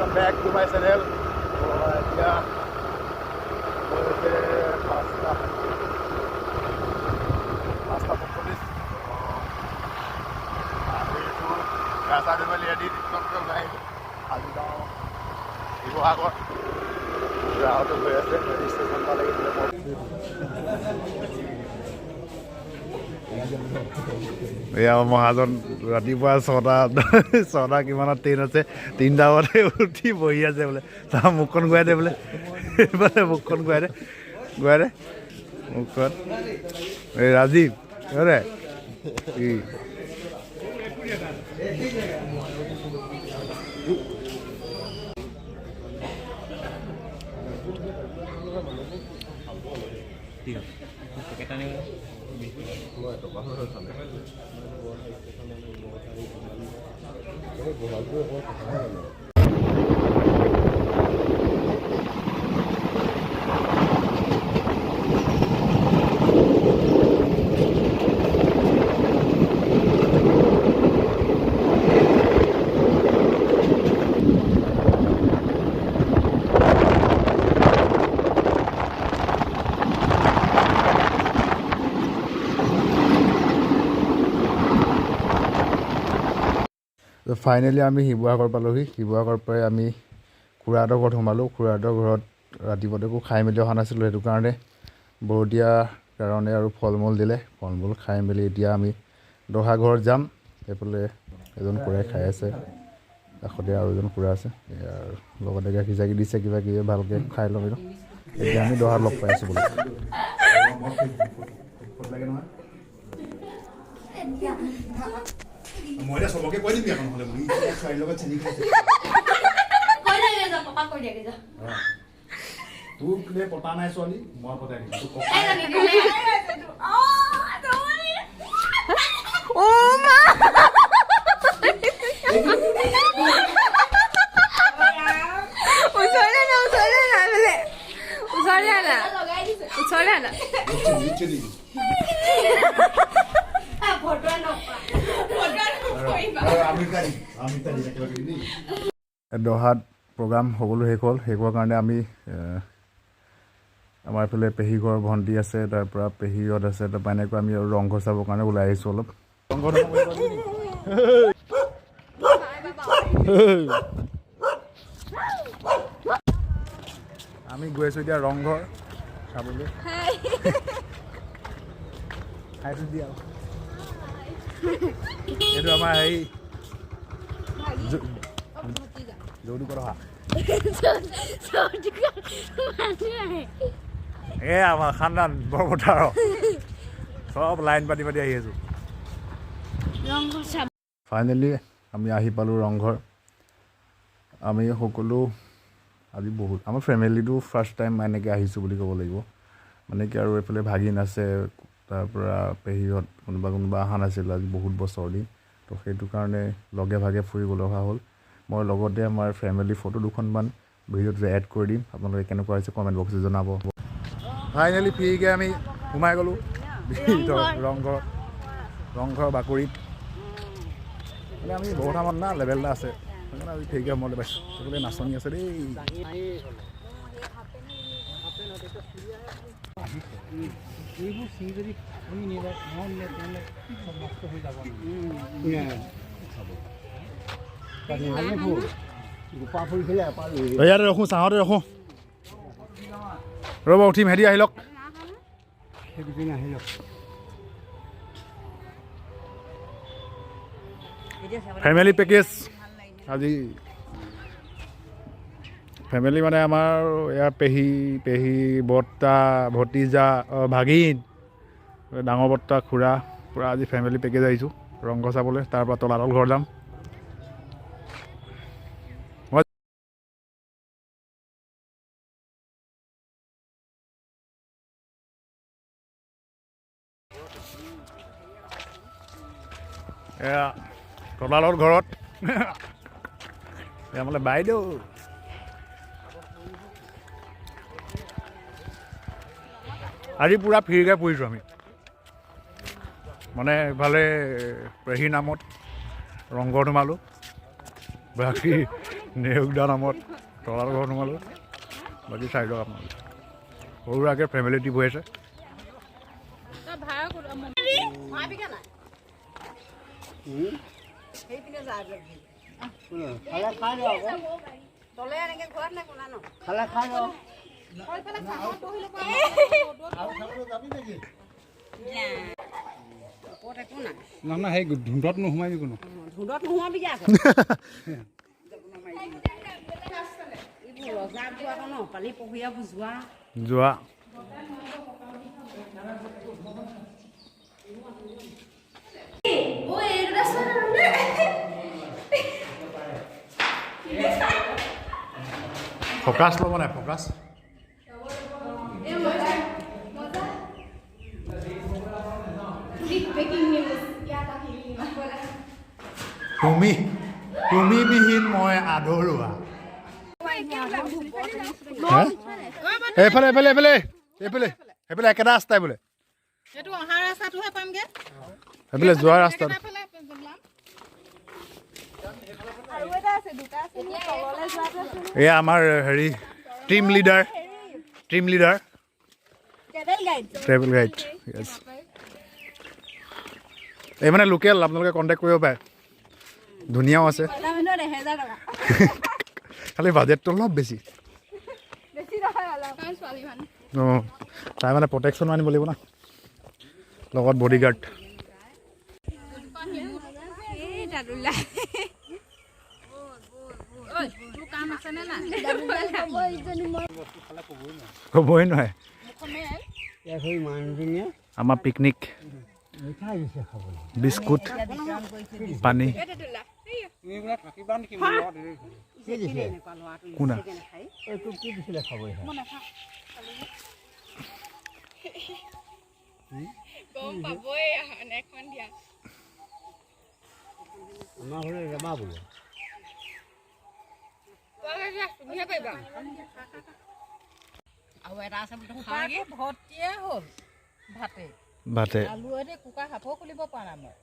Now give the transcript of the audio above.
welcome back to my channel. এতিয়া পাঁচটা 45 ৰাস্তা ধুমালি আদি টিকটক ওলাই আজি যাওঁ শিৱসাগৰ যাওঁতে গৈ আছে ৰেজিষ্ট্ৰেশ্যন পালেগৈ এয়া মহাজন ৰাতিপুৱা ছটা কিমানত ট্ৰেইন আছে 3টা বজাতে উঠি বহি আছে বোলে তাৰ মুখখন ঘূৰাই দে বোলে এইফালে মুখখন ঘূৰাই দে মুখখন এই ৰাজীৱ দে ফাইনেলি আমি শিৱসাগৰ পালোহি শিৱসাগৰৰ পৰাই আমি খুৰাহঁতৰ ঘৰত সোমালোঁ খুৰাহঁতৰ ঘৰত ৰাতিপুৱাতে একো খাই মেলি অহা নাছিলোঁ সেইটো কাৰণে বৰদিয়া কাৰণে আৰু ফল মূল দিলে ফল মূল খাই মেলি এতিয়া আমি দহা ঘৰত যাম এইফালে এজন খুৰাই খাই আছে কাষতে আৰু এজন খুৰা আছে আৰু লগতে গাখীৰ চাখীৰ দিছে কিবা কিবি ভালকৈ খাই ল'ম আৰু এতিয়া আমি দহাত লগ পাই আছোঁ বোলে মই এতিয়া চবকে কৈ দিবি এখন হ'লে বুলি ছোৱালীৰ লগত চেনি খাইছে কৈ দিবি যা পাপা কৈ দিবি যা তোক নে পতা নাই ছোৱালী মই পতাই দিম তোক ককা ও মা উছলে না বলে উছলে না চেনি দহাত প্ৰগ্ৰাম সকলো শেষ হ'ল শেষ হোৱাৰ কাৰণে আমি আমাৰ এইফালে পেহী ঘৰ ভণ্টি আছে তাৰ পৰা পেহীহঁত আছে তাৰপৰা এনেকৈ আমি আৰু ৰংঘৰ চাবৰ কাৰণে ওলাই আহিছোঁ অলপ আমি গৈ আছোঁ এতিয়া ৰংঘৰ চাবলৈ খাইছোঁ দিয়া এইটো আমাৰ হেৰি যৌতুক কথা এই আমাৰ খানদান বৰপথাৰ চব লাইন পাতি পাতি আহি আছোঁ ফাইনেলি আমি আহি পালোঁ ৰংঘৰ আমি সকলো আজি বহুত আমাৰ ফেমিলিটো ফাৰ্ষ্ট টাইম এনেকৈ আহিছোঁ বুলি ক'ব লাগিব মানে কি আৰু এইফালে ভাগিন আছে তাৰ পৰা পেহীহঁত কোনোবা অহা নাছিল আজি বহুত বছৰ দিন তো সেইটো কাৰণে লগে ভাগে ফুৰিবলৈ অহা হ'ল মই লগতে আমাৰ ফেমিলি ফটো দুখনমান ভিডিঅ'টো এড কৰি দিম আপোনালোকে কেনেকুৱা হৈছে কমেণ্ট বক্সত জনাব ফাইনেলি ফ্ৰীকৈ আমি সোমাই গ'লোঁ ৰংঘৰ বাকৰিত মানে আমি বহুত আমত না লেভেল এটা আছে সেইকাৰণে আজি ফ্ৰীকৈ সোমাবলৈ পাইছোঁ সকলোৱে নাচনি আছে দেই এইবোৰ চিঙি যদি আমি নিলে চব নষ্ট হৈ যাব ইয়াতে ৰখোঁ চাহতে ৰখোঁ ৰ'ব উঠিম হেৰি আহি লওক ফেমিলি পেকেজ আজি ফেমিলি মানে আমাৰ ইয়াৰ পেহী বৰ্তা ভতিজা ভাগিন ডাঙৰ বৰ্তা খুৰা পূৰা আজি ফেমিলি পেকেজ আহিছোঁ ৰংঘৰ চাবলৈ তাৰপৰা তলাতল ঘৰ যাম এয়া তলাতল ঘৰত এয়া মানে বাইদেউ আজি পূৰা ফ্ৰীকৈ ফুৰিছোঁ আমি মানে ইফালে পেহী নামত ৰংঘৰ সোমালোঁ বাকী নেওগদা নামত তলাৰ ঘৰ সোমালোঁ বাকী চাই লওক আপোনালোকে সৰু সুৰাকৈ ফেমিলি ট্ৰিপ হৈ আছে না সেই ধুন্দত নোসোমাবি কোনো ধুন্দত নোসোমাবি আকৌ ৰজা যোৱা ন পালি পহুৰীয়াবোৰ যোৱা যোৱা ফকাছ ল'ব নাই ফকাছ তুমি বিহীন মই আধৰুৱা এইফালে এইফালে এইফালে এইফালে সেইফালে একেটা ৰাস্তাই বোলে সেইফালে যোৱা ৰাস্তাত এয়া আমাৰ হেৰি ট্ৰিম লিডাৰ ট্ৰেভেল গাইড য়েছ এই মানে লোকেল আপোনালোকে কণ্টেক্ট কৰিব পাৰে ধুনীয়াও আছে খালি বাজেটটো অলপ বেছি অঁ তাই মানে প্ৰটেকশ্যনো আনিব লাগিব না লগত বডিগাৰ্ড ক'বই নহয় আমাৰ পিকনিক বিস্কুট পানী কোনা আৰু এটা আছে ভৰ্তিয়ে হ'ল ভাতে ভাতে আলুৱে কুকাৰ সাপো খুলিব পৰা নাই মই